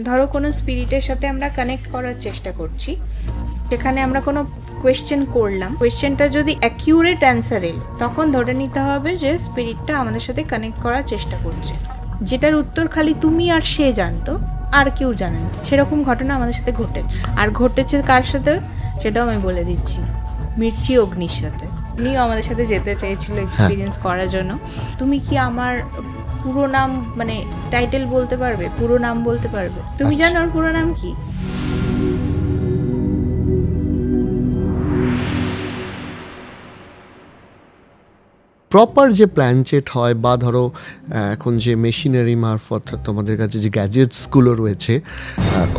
ধরো কোনো স্পিরিটের সাথে আমরা কানেক্ট করার চেষ্টা করছি, সেখানে আমরা কোনো কোয়েশ্চেন করলাম, কোয়েশ্চেনটা যদি অ্যাকিউরেট অ্যান্সার এলো তখন ধরে নিতে হবে যে স্পিরিটটা আমাদের সাথে কানেক্ট করার চেষ্টা করছে, যেটার উত্তর খালি তুমি আর সে জানতো, আর কেউ জানে না। সেরকম ঘটনা আমাদের সাথে ঘটেছে। আর ঘটেছে কার সাথে সেটাও আমি বলে দিচ্ছি, মির্চি অগ্নির সাথে। উনিও আমাদের সাথে যেতে চেয়েছিল এক্সপিরিয়েন্স করার জন্য। তুমি কি আমার পুরো নাম মানে টাইটেল বলতে পারবে, পুরো নাম বলতে পারবে? তুমি জানো ওর পুরো নাম কি? প্রপার যে প্ল্যানচেট হয় বা ধরো এখন যে মেশিনারি মারফত তোমাদের কাছে যে গ্যাজেটসগুলো রয়েছে,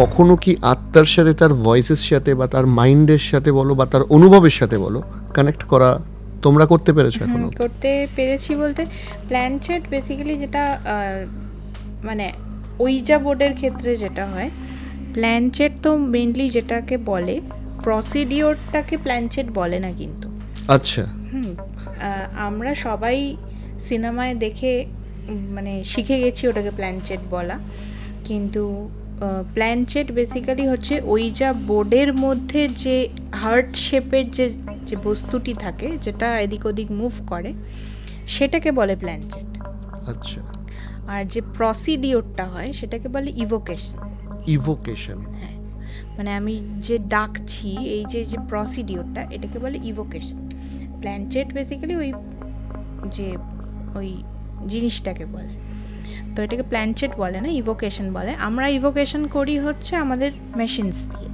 কখনো কি আত্মার সাথে, তার ভয়েসের সাথে বা তার মাইন্ডের সাথে বলো বা তার অনুভবের সাথে বলো, কানেক্ট করা তোমরা করতে পেরেছো? এখনো করতে পেরেছি বলতে, প্ল্যানচেট বেসিক্যালি যেটা মানে ওইজা বোর্ডের ক্ষেত্রে যেটা হয়, প্ল্যানচেট তো মেনলি যেটাকে বলে প্রসিডিওরটাকে প্ল্যানচেট বলে না কিন্তু। আচ্ছা। আমরা সবাই সিনেমায় দেখে মানে শিখে গেছি ওটাকে প্ল্যানচেট বলা, কিন্তু প্ল্যানচেট বেসিক্যালি হচ্ছে ওইজা বোর্ডের মধ্যে যে হার্ট শেপের যে যে বস্তুটি থাকে, যেটা এদিক ওদিক মুভ করে, সেটাকে বলে প্ল্যানচেট। আচ্ছা। আর যে প্রসিডিওরটা হয় সেটাকে বলে ইভোকেশন। ইভোকেশন, হ্যাঁ, মানে আমি যে ডাকছি, এই যে যে প্রসিডিওরটা, এটাকে বলে ইভোকেশন। প্ল্যানচেট বেসিক্যালি ওই যে ওই জিনিসটাকে বলে, তো এটাকে প্ল্যানচেট বলে না, ইভোকেশন বলে। আমরা ইভোকেশন করি হচ্ছে আমাদের মেশিনস দিয়ে।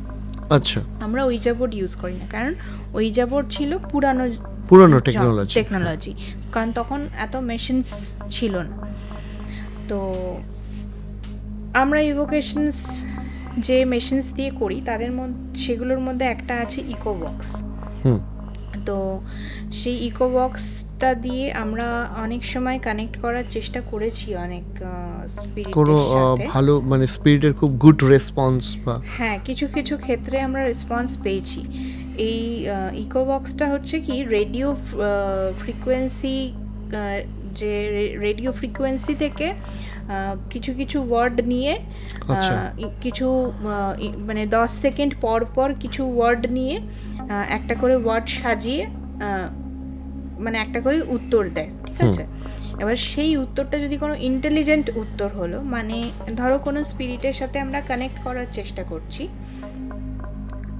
আচ্ছা। আমরা ওইজা বোর্ড ইউজ করি না, কারণ ওইজা বোর্ড ছিল পুরানো টেকনোলজি, কারণ তখন এত মেশিনস ছিল না। তো আমরা ইভোকেশনস যে মেশিনস দিয়ে করি তাদের মধ্যে, সেগুলোর মধ্যে একটা আছে ইকোবক্স। তো সেই ইকোবক্সটা দিয়ে আমরা অনেক সময় কানেক্ট করার চেষ্টা করেছি অনেক স্পিরিটের সাথে। ভালো মানে স্পিরিটের খুব গুড রেসপন্স বা হ্যাঁ, কিছু কিছু ক্ষেত্রে আমরা রেসপন্স পেয়েছি। এই ইকোবক্সটা হচ্ছে কি রেডিও ফ্রিকোয়েন্সি, যে রেডিও ফ্রিকোয়েন্সি থেকে কিছু কিছু ওয়ার্ড নিয়ে, কিছু মানে 10 সেকেন্ড পর পর কিছু ওয়ার্ড নিয়ে একটা করে ওয়ার্ড সাজিয়ে মানে একটা করে উত্তর দেয়, ঠিক আছে? এবার সেই উত্তরটা যদি কোনো ইন্টেলিজেন্ট উত্তর হলো, মানে ধরো কোনো স্পিরিটের সাথে আমরা কানেক্ট করার চেষ্টা করছি,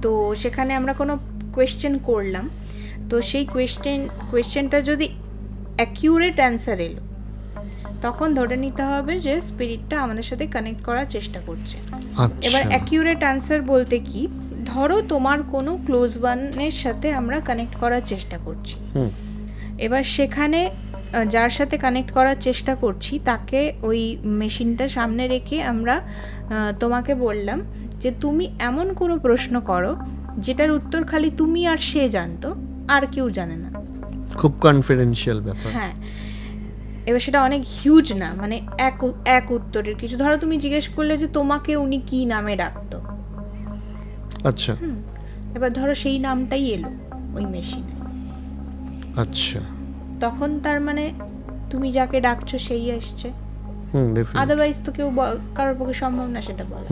তো সেখানে আমরা কোনো কোয়েশ্চেন করলাম, তো সেই কোয়েশ্চেনটা যদি অ্যাকিউরেট অ্যান্সার এলো তখন ধরে নিতে হবে যে স্পিরিটটা আমাদের সাথে কানেক্ট করার চেষ্টা করছে। এবার অ্যাকিউরেট অ্যান্সার বলতে কি, ধরো তোমার কোনো ক্লোজ ওয়ানের সাথে আমরা কানেক্ট করার চেষ্টা করছি, এবার সেখানে যার সাথে কানেক্ট করার চেষ্টা করছি তাকে ওই মেশিনটা সামনে রেখে আমরা তোমাকে বললাম যে তুমি এমন কোনো প্রশ্ন করো যেটার উত্তর খালি তুমি আর সে জানতো, আর কেউ জানে না। খুব কনফিডেন্সিয়াল ব্যাপার। হ্যাঁ, এবার সেটা অনেক হিউজ না, মানে এক উত্তরের কিছু। ধরো তুমি জিজ্ঞেস করলে যে তোমাকে উনি কি নামে ডাকতো, আচ্ছা, এবার ধরো সেই নামটাই এলো ওই মেশিনে, আচ্ছা, তখন তার মানে তুমি যাকে ডাকছো সেই আসছে। আদারওয়াইজ তো কেউ কারোর পক্ষে সম্ভব না সেটা বলা।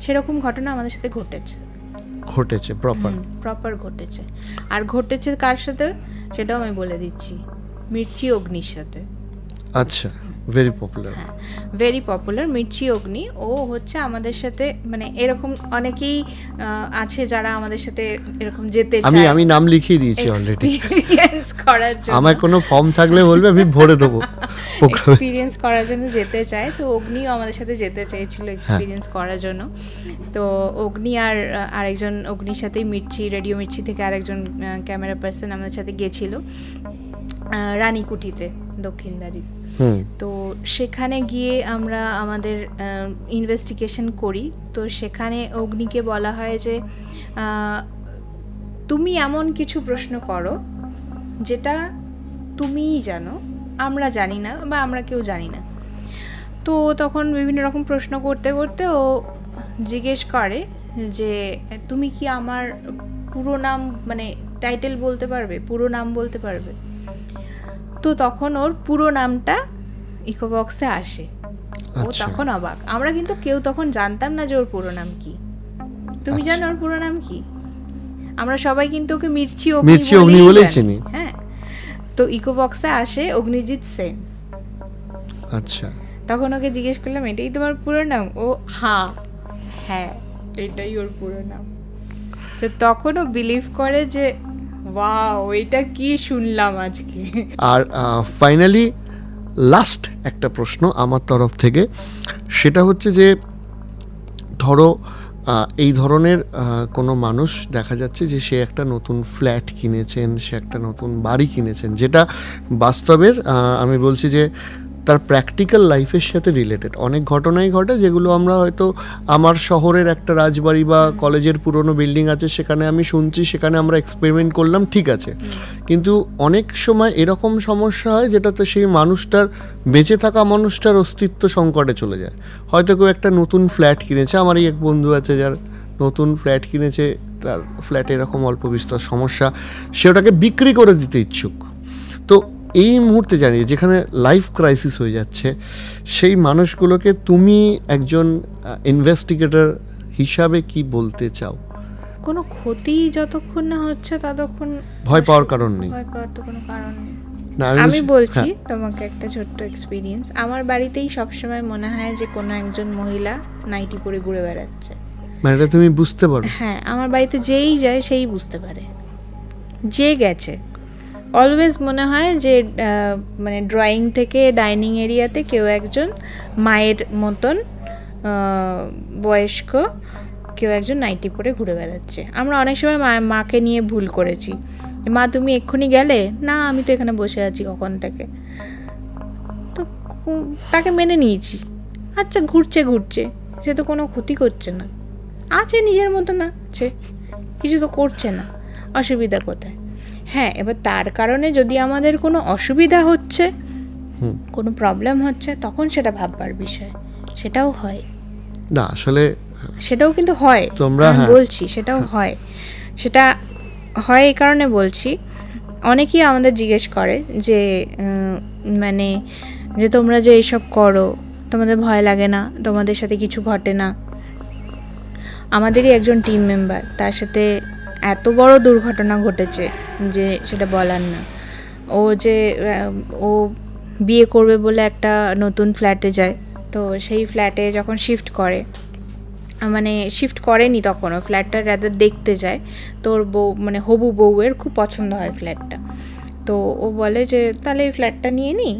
সেরকম ঘটনা আমাদের সাথে ঘটেছে, প্রপার ঘটেছে। আর ঘটেছে কার সাথে সেটাও আমি বলে দিচ্ছি, মির্চি অগ্নির সাথে। আচ্ছা, ভেরি পপুলার। হ্যাঁ, ভেরি পপুলার মির্চি অগ্নি। ও হচ্ছে আমাদের সাথে, মানে এরকম অনেকেই আছে যারা আমাদের সাথে এরকম যেতে চায়। আমি নাম লিখিয়ে দিয়েছি অলরেডি এক্সপেরিয়েন্স করার জন্য। আমার কোনো ফর্ম থাকলে বলবে, আমি ভরে দেবো। এক্সপেরিয়েন্স করার জন্য যেতে চায়, তো অগ্নিও আমাদের সাথে যেতে চেয়েছিল এক্সপেরিয়েন্স করার জন্য। তো অগ্নি আর আরেকজন, অগ্নির সাথেই মির্চি, রেডিও মির্চি থেকে আরেকজন ক্যামেরা পার্সন আমাদের সাথে গেছিল রানীকুঠিতে, দক্ষিণদারি। তো সেখানে গিয়ে আমরা আমাদের ইনভেস্টিগেশন করি। তো সেখানে অগ্নিকে বলা হয় যে তুমি এমন কিছু প্রশ্ন করো যেটা তুমিই জানো, আমরা জানি না বা আমরা কেউ জানি না। তো তখন বিভিন্ন রকম প্রশ্ন করতে করতে ও জিজ্ঞেস করে যে তুমি কি আমার পুরো নাম মানে টাইটেল বলতে পারবে, পুরো নাম বলতে পারবে? তো তখন ওর পুরো নামটা ইকোবক্সে আসে। ও তখন অবাক। আমরা কিন্তু কেউ তখন জানতাম না যে ওর পুরো নাম কি। তুমি জানো ওর পুরো নাম কি? আমরা সবাই কিন্তু ওকে মির্চি অগ্নি বলেই চিনি। হ্যাঁ, তো ইকো বক্সে আসে অগ্নিজিৎ সেন। আচ্ছা, তখন ওকে জিজ্ঞেস করলাম এটাই তোমার পুরো নাম? ও হ্যাঁ এটাই ওর পুরো নাম। তো তখন ও বিলিভ করে যে ওয়াও এটা কি শুনলাম আজকে। আর ফাইনালি লাস্ট একটা প্রশ্ন আমার তরফ থেকে, সেটা হচ্ছে যে ধরো এই ধরনের কোনো মানুষ দেখা যাচ্ছে যে সে একটা নতুন ফ্ল্যাট কিনেছেন, সে একটা নতুন বাড়ি কিনেছেন, যেটা বাস্তবের আমি বলছি যে তার প্র্যাকটিক্যাল লাইফের সাথে রিলেটেড অনেক ঘটনাই ঘটে, যেগুলো আমরা হয়তো আমার শহরের একটা রাজবাড়ি বা কলেজের পুরনো বিল্ডিং আছে সেখানে আমি শুনছি, সেখানে আমরা এক্সপেরিমেন্ট করলাম, ঠিক আছে, কিন্তু অনেক সময় এরকম সমস্যা হয় যেটাতে সেই মানুষটার বেঁচে থাকা মানুষটার অস্তিত্ব সংকটে চলে যায়। হয়তো কেউ একটা নতুন ফ্ল্যাট কিনেছে, আমারই এক বন্ধু আছে যার নতুন ফ্ল্যাট কিনেছে, তার ফ্ল্যাটে এরকম অল্প বিস্তর সমস্যা, সে ওটাকে বিক্রি করে দিতে ইচ্ছুক। তো এই মুহূর্তে জানি যেখানে লাইফ ক্রাইসিস হয়ে যাচ্ছে, সেই মানুষগুলোকে তুমি একজন ইনভেস্টিগেটর হিসাবে কি বলতে চাও? কোনো ক্ষতি যতক্ষণ না হচ্ছে ততক্ষণ ভয় পাওয়ার কারণ নেই। ভয় পাওয়ার তো কোনো কারণ নেই। আমি বলছি তোমাকে একটা ছোট্ট এক্সপিরিয়েন্স। আমার বাড়িতেই সবসময় মনে হয় যে কোনো একজন মহিলা নাইটি পরে ঘুরে বেড়াচ্ছে। মানে এটা তুমি বুঝতে পারো? হ্যাঁ, আমার বাড়িতে যেই যায় সেই বুঝতে পারে, যে গেছে। অলওয়েজ মনে হয় যে মানে ড্রয়িং থেকে ডাইনিং এরিয়াতে কেউ একজন মায়ের মতন বয়স্ক কেউ একজন নাইটি পরে ঘুরে বেড়াচ্ছে। আমরা অনেক সময় মাকে নিয়ে ভুল করেছি, মা তুমি এক্ষুনি গেলে না, আমি তো এখানে বসে আছি কখন থেকে। তো তাকে মেনে নিয়েছি, আচ্ছা ঘুরছে সে তো কোনো ক্ষতি করছে না, আছে নিজের মতো, না আছে কিছু তো করছে না, অসুবিধা কোথায়? হ্যাঁ, এবার তার কারণে যদি আমাদের কোনো অসুবিধা হচ্ছে, কোনো প্রবলেম হচ্ছে, তখন সেটা ভাববার বিষয়। সেটাও হয় না, আসলে সেটাও কিন্তু হয়, তোমরা বলছি সেটাও হয়। সেটা হয় এই কারণে বলছি, অনেকেই আমাদের জিজ্ঞেস করে যে মানে যে তোমরা যে এইসব করো তোমাদের ভয় লাগে না, তোমাদের সাথে কিছু ঘটে না? আমাদেরই একজন টিম মেম্বার, তার সাথে এত বড় দুর্ঘটনা ঘটেছে যে সেটা বলার না। ও বিয়ে করবে বলে একটা নতুন ফ্ল্যাটে যায়, তো সেই ফ্ল্যাটে যখন শিফট করে, মানে শিফট করেনি তখনও, ফ্ল্যাটটা রাদার দেখতে যায়, তোর বউ মানে হবু বউয়ের খুব পছন্দ হয় ফ্ল্যাটটা। তো ও বলে যে তাহলে এই ফ্ল্যাটটা নিয়ে নিই,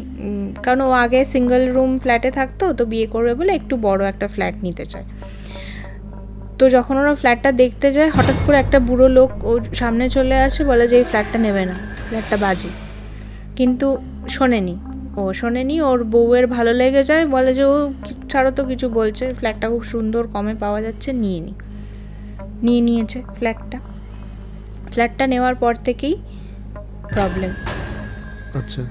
কারণ ও আগে সিঙ্গেল রুম ফ্ল্যাটে থাকতো, তো বিয়ে করবে বলে একটু বড় একটা ফ্ল্যাট নিতে চায়। তো যখন ওরা ফ্ল্যাটটা দেখতে যায়, হঠাৎ করে একটা বুড়ো লোক ওর সামনে চলে আসে, বলে যে এই ফ্ল্যাটটা নেবে না, ফ্ল্যাটটা বাজে। কিন্তু শোনেনি, ওর বউয়ের ভালো লেগে যায়, বলে যে ও ছাড়ো তো, কিছু বলছে, ফ্ল্যাটটা খুব সুন্দর, কমে পাওয়া যাচ্ছে, নিয়ে নিয়েছে ফ্ল্যাটটা নেওয়ার পর থেকেই প্রবলেম। আচ্ছা,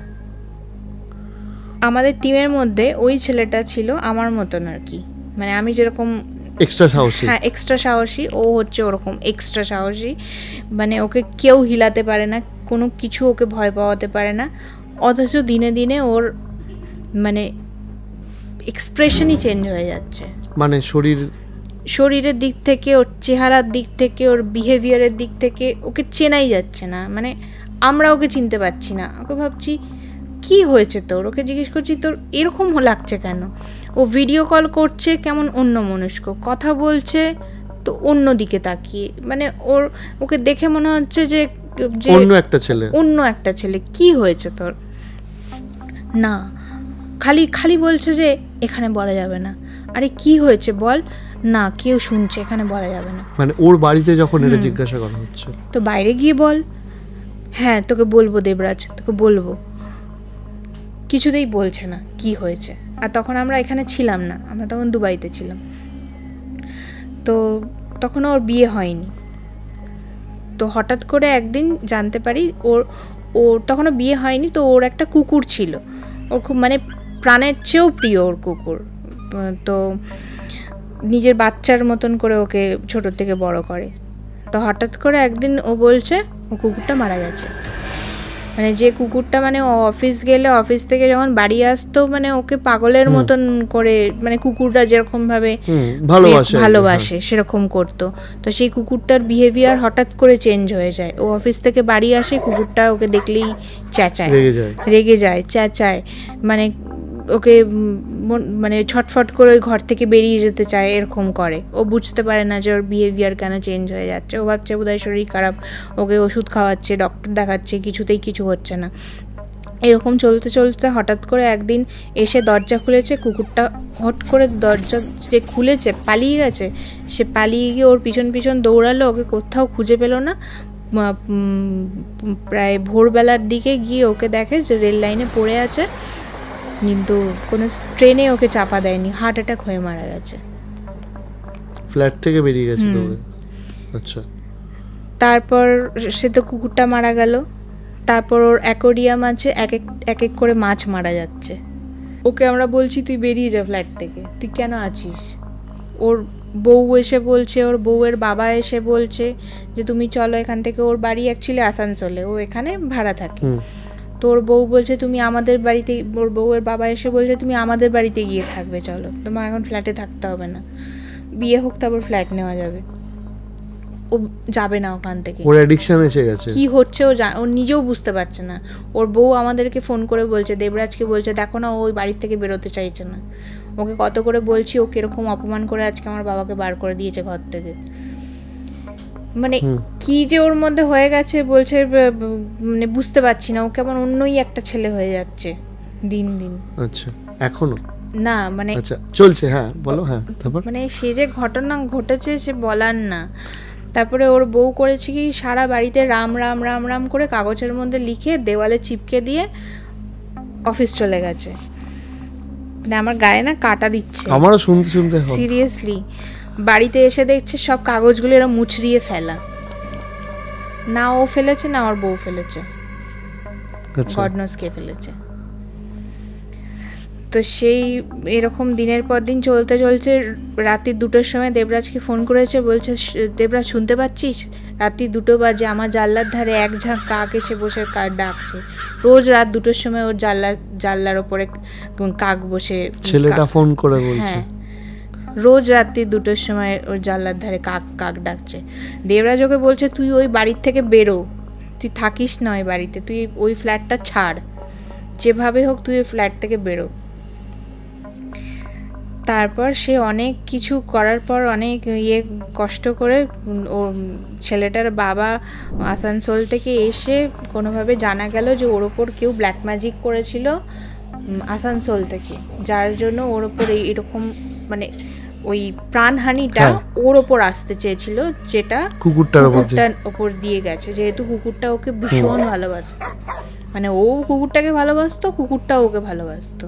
আমাদের টিমের মধ্যে ওই ছেলেটা ছিল আমার মতন আর কি, মানে আমি যেরকম এক্সট্রা সাহসী, হ্যাঁ এক্সট্রা সাহসী, ও হচ্ছে ওরকম এক্সট্রা সাহসী। মানে ওকে কেউ হিলাতে পারে না, কোনো কিছু ওকে ভয় পাওয়াতে পারে না, অথচ দিনে দিনে ওর মানে এক্সপ্রেশনই চেঞ্জ হয়ে যাচ্ছে। মানে শরীরের দিক থেকে, ওর চেহারার দিক থেকে, ওর বিহেভিয়ারের দিক থেকে ওকে চেনাই যাচ্ছে না। মানে আমরা ওকে চিনতে পারছি না। ওকে ভাবছি কি হয়েছে তোর, ওকে জিজ্ঞেস করছি তোর এরকম লাগছে কেন? ও ভিডিও কল করছে কেমন অন্য মনস্ক, কথা বলছে তো অন্য দিকে তাকিয়ে, মানে ওকে দেখে মনে হচ্ছে যে অন্য একটা ছেলে। কি হয়েছে তোর? না, খালি বলছে যে এখানে বলা যাবে না। আরে কি হয়েছে বল না, কেউ শুনছে, এখানে বলা যাবে না। মানে ওর বাড়িতে যখন এটা জিজ্ঞাসা করা হচ্ছে, তো বাইরে গিয়ে বল। হ্যাঁ তোকে বলবো দেবরাজ, তোকে বলবো। কিছুতেই বলছে না কি হয়েছে। আর তখন আমরা এখানে ছিলাম না, আমরা তখন দুবাইতে ছিলাম। তো তখন ওর বিয়ে হয়নি। তো হঠাৎ করে একদিন জানতে পারি ওর তখনও বিয়ে হয়নি। তো ওর একটা কুকুর ছিল, ওর খুব মানে প্রাণের চেয়েও প্রিয় ওর কুকুর। তো নিজের বাচ্চার মতন করে ওকে ছোট থেকে বড় করে। তো হঠাৎ করে একদিন ও বলছে ওর কুকুরটা মারা গেছে। মানে যে কুকুরটা মানে ও অফিস গেলে অফিস থেকে যখন বাড়ি আসতো মানে ওকে পাগলের মতন করে, মানে কুকুররা যেরকম ভাবে ভালোবাসে সেরকম করতো। তো সেই কুকুরটার বিহেভিয়ার হঠাৎ করে চেঞ্জ হয়ে যায়। ও অফিস থেকে বাড়ি আসে, কুকুরটা ওকে দেখলেই চেঁচায়, রেগে যায়, চেঁচায়, মানে ওকে মানে ছটফট করে ওই ঘর থেকে বেরিয়ে যেতে চায়, এরকম করে। ও বুঝতে পারে না যে ওর বিহেভিয়ার কেন চেঞ্জ হয়ে যাচ্ছে। ও ভাবছে বোধহয় শরীর খারাপ, ওকে ওষুধ খাওয়াচ্ছে, ডক্টর দেখাচ্ছে, কিছুতেই কিছু হচ্ছে না। এরকম চলতে চলতে হঠাৎ করে একদিন এসে দরজা খুলেছে, কুকুরটা হট করে দরজা যে খুলেছে পালিয়ে গেছে। সে পালিয়ে গিয়ে ওর পিছন পিছন দৌড়ালো, ওকে কোথাও খুঁজে পেল না। প্রায় ভোরবেলার দিকে গিয়ে ওকে দেখে যে রেল লাইনে পড়ে আছে, কিন্তু কোনো ট্রেনে ওকে চাপা দেয়নি, হার্ট অ্যাটাক হয়ে মারা গেছে। ফ্ল্যাট থেকে বেরিয়ে গেছে দৌড়ে। আচ্ছা, তারপর সে তো কুকুরটা মারা গেল। তারপর ওর অ্যাকোরিয়াম আছে, এক এক করে মাছ মারা যাচ্ছে। ওকে আমরা বলছি তুই বেরিয়ে যা ফ্ল্যাট থেকে, তুই কেন আছিস? ওর বউ এসে বলছে, ওর বউয়ের বাবা এসে বলছে যে তুমি চলো এখান থেকে। ওর বাড়ি অ্যাকচুয়ালি আসানসোলে, ও এখানে ভাড়া থাকে। তোর বউ বলছে তুমি আমাদের বাড়িতে, ওর বউয়ের বাবা এসে বলছে তুমি আমাদের বাড়িতে গিয়ে থাকবে, চলো, তোমার এখন ফ্ল্যাটে থাকতে হবে না, বিয়ে হোক তারপর ফ্ল্যাট নেওয়া যাবে। ও যাবে না ওখান থেকে, ওর অ্যাডিকশন এসে গেছে। কি হচ্ছে ও নিজেও বুঝতে পারছে না। ওর বউ আমাদেরকে ফোন করে বলছে, দেবরাজকে বলছে দেখো না, ওই বাড়ির থেকে বেরোতে চাইছে না। ওকে কত করে বলছি, ও কিরকম অপমান করে আজকে আমার বাবাকে বার করে দিয়েছে ঘর থেকে। মানে কি যে ওর মধ্যে হয়ে গেছে বলছে, মানে বুঝতে পারছি না। ও কেমন অন্যই একটা ছেলে হয়ে যাচ্ছে দিন দিন। আচ্ছা, এখনো না মানে আচ্ছা চলছে। হ্যাঁ বলো। হ্যাঁ তারপর মানে সে যে ঘটনা ঘটেছে সে বলার না। তারপরে ওর বউ করেছে কি, সারা বাড়িতে রাম রাম রাম রাম করে কাগজের মধ্যে লিখে দেওয়ালে চিপকে দিয়ে অফিস চলে গেছে। মানে আমার গায়ে না কাটা দিচ্ছে, আমারও শুনতে শুনতে। সিরিয়াসলি বাড়িতে এসে দেখছে সব কাগজগুলো এরা মুচড়িয়ে ফেলা। না ও ফেলেছে, না ওর বউ ফেলেছে, গড নোস কে ফেলেছে। তো সেই এরকম দিনের পর দিন চলতে চলছে। রাত্রি 2টোর সময় দেবরাজকে ফোন করেছে, বলছে দেবরাজ শুনতে পাচ্ছিস? রাত্রি 2টো বাজে, আমার জানলার ধারে এক ঝাঁক কাক এসে বসে ডাকছে। রোজ রাত 2টোর সময় ওর জানলার ওপরে কাক বসে, ছেলেটা ফোন করে বলছে। হ্যাঁ, রোজ রাত্রি 2টোর সময় ওর জানলার ধারে কাক ডাকছে। দেবরাজ ওকে বলছে তুই ওই বাড়ির থেকে বেরো, তুই থাকিস না ওই বাড়িতে, তুই ওই ফ্ল্যাটটা ছাড়, যেভাবে হোক তুই ওই ফ্ল্যাট থেকে বেরো। তারপর সে অনেক কিছু করার পর, অনেক কষ্ট করে, ও ছেলেটার বাবা আসানসোল থেকে এসে কোনোভাবে জানা গেল যে ওর ওপর কেউ ব্ল্যাক ম্যাজিক করেছিল আসানসোল থেকে, যার জন্য ওর ওপর এরকম মানে ওই প্রাণহানিটা ওর ওপর আসতে চেয়েছিল, যেটা কুকুরটার ওপর দিয়ে গেছে। যেহেতু কুকুরটা ওকে ভীষণ ভালোবাসতো, মানে ও কুকুরটাকে ভালোবাসতো, কুকুরটাও ওকে ভালোবাসতো।